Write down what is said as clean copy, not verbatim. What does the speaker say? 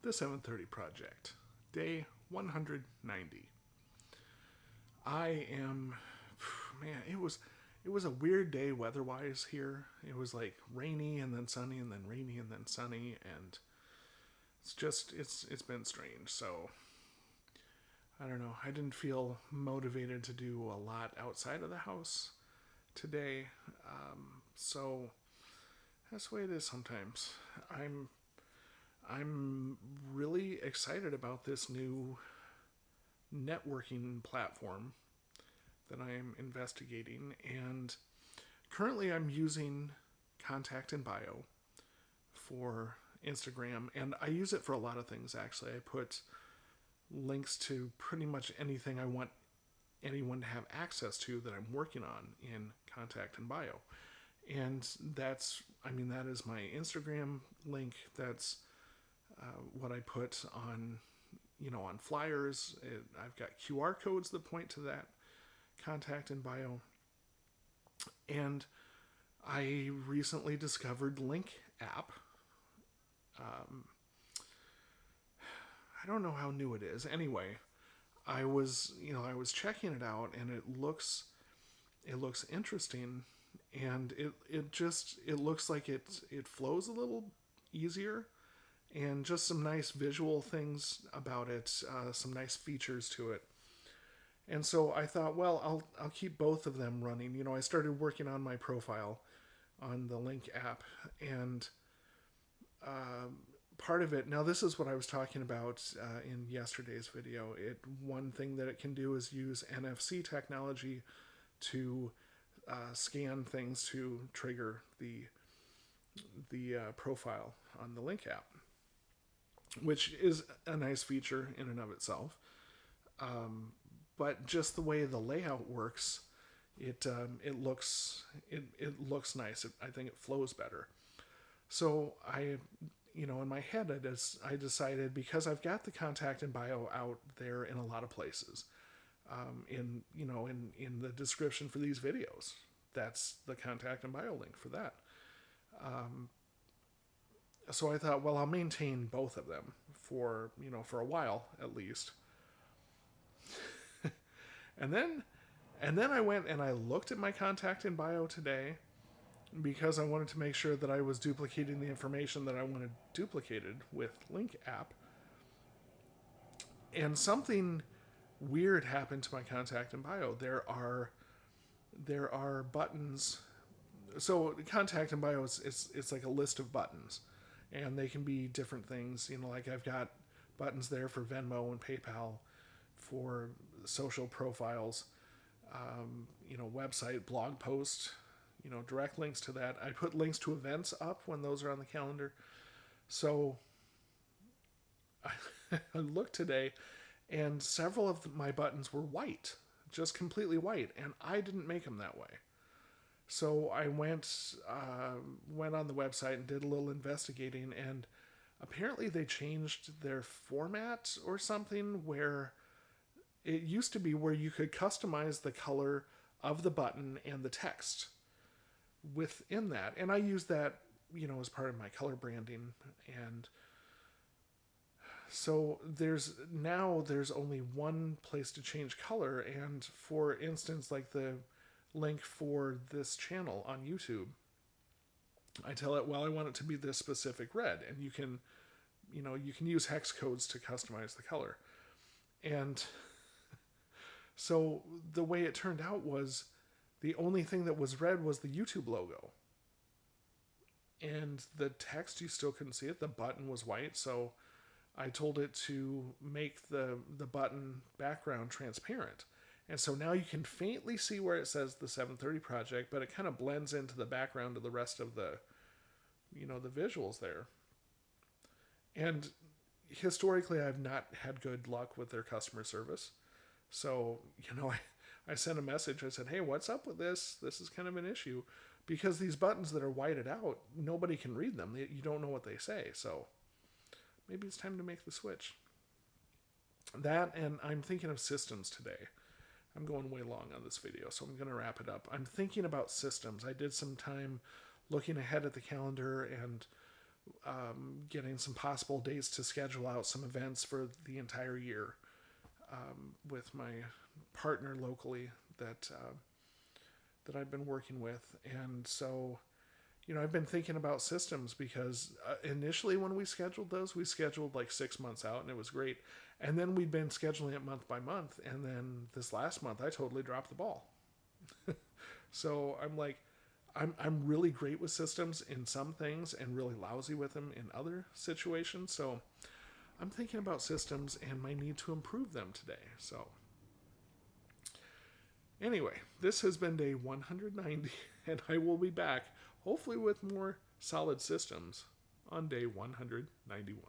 The 730 Project, day 190. I am, man, it was a weird day weather-wise here. It was like rainy and then sunny and then rainy and then sunny, and it's been strange. So I don't know. I didn't feel motivated to do a lot outside of the house today. So that's the way it is sometimes. I'm I'm really excited about this new networking platform that I am investigating, and currently I'm using Contact and Bio for Instagram, and I use it for a lot of things actually. I put links to pretty much anything I want anyone to have access to that I'm working on in Contact and Bio. And that is my Instagram link. That's what I put on, on flyers. I've got QR codes that point to that Contact and Bio. And I recently discovered Link app. Um, I don't know how new it is. Anyway, I was checking it out, and it looks interesting, and it looks like it flows a little easier, and just some nice visual things about it, some nice features to it. And so I thought, well, I'll keep both of them running. I started working on my profile on the Link app, and uh, part of it. Now, this is what I was talking about in yesterday's video. One thing that it can do is use NFC technology to scan things to trigger the profile on the Link app, which is a nice feature in and of itself. But just the way the layout works, it looks nice. I think it flows better. So in my head, I decided, because I've got the Contact and Bio out there in a lot of places, in the description for these videos, that's the Contact and Bio link for that. Um, so I thought, well, I'll maintain both of them for a while at least. And then I went and I looked at my Contact and Bio today, because I wanted to make sure that I was duplicating the information that I wanted duplicated with Link app. And something weird happened to my Contact and Bio. There are buttons. So Contact and Bio it's like a list of buttons, and they can be different things. Like I've got buttons there for Venmo and PayPal, for social profiles, website, blog post, direct links to that. I put links to events up when those are on the calendar. So I, I looked today, and several of my buttons were white, just completely white, and I didn't make them that way. So I went on the website and did a little investigating, and apparently they changed their format or something, where it used to be where you could customize the color of the button and the text within that. And I use that, as part of my color branding. And so there's only one place to change color. And for instance, like the link for this channel on YouTube, I tell it, well, I want it to be this specific red. And you can use hex codes to customize the color. And so the way it turned out was, the only thing that was red was the YouTube logo. And the text, you still couldn't see it. The button was white. So I told it to make the button background transparent. And so now you can faintly see where it says the 730 Project, but it kind of blends into the background of the rest of the visuals there. And historically, I've not had good luck with their customer service. So, I sent a message. I said, hey, what's up with this? This is kind of an issue. Because these buttons that are whited out, nobody can read them. You don't know what they say. So maybe it's time to make the switch. That, and I'm thinking of systems today. I'm going way long on this video, so I'm going to wrap it up. I'm thinking about systems. I did some time looking ahead at the calendar and getting some possible dates to schedule out some events for the entire year with my partner locally that I've been working with. And so, I've been thinking about systems because initially when we scheduled those, we scheduled like 6 months out and it was great. And then we'd been scheduling it month by month. And then this last month, I totally dropped the ball. So I'm like, I'm really great with systems in some things and really lousy with them in other situations. So I'm thinking about systems and my need to improve them today. So anyway, this has been day 190, and I will be back hopefully with more solid systems on day 191.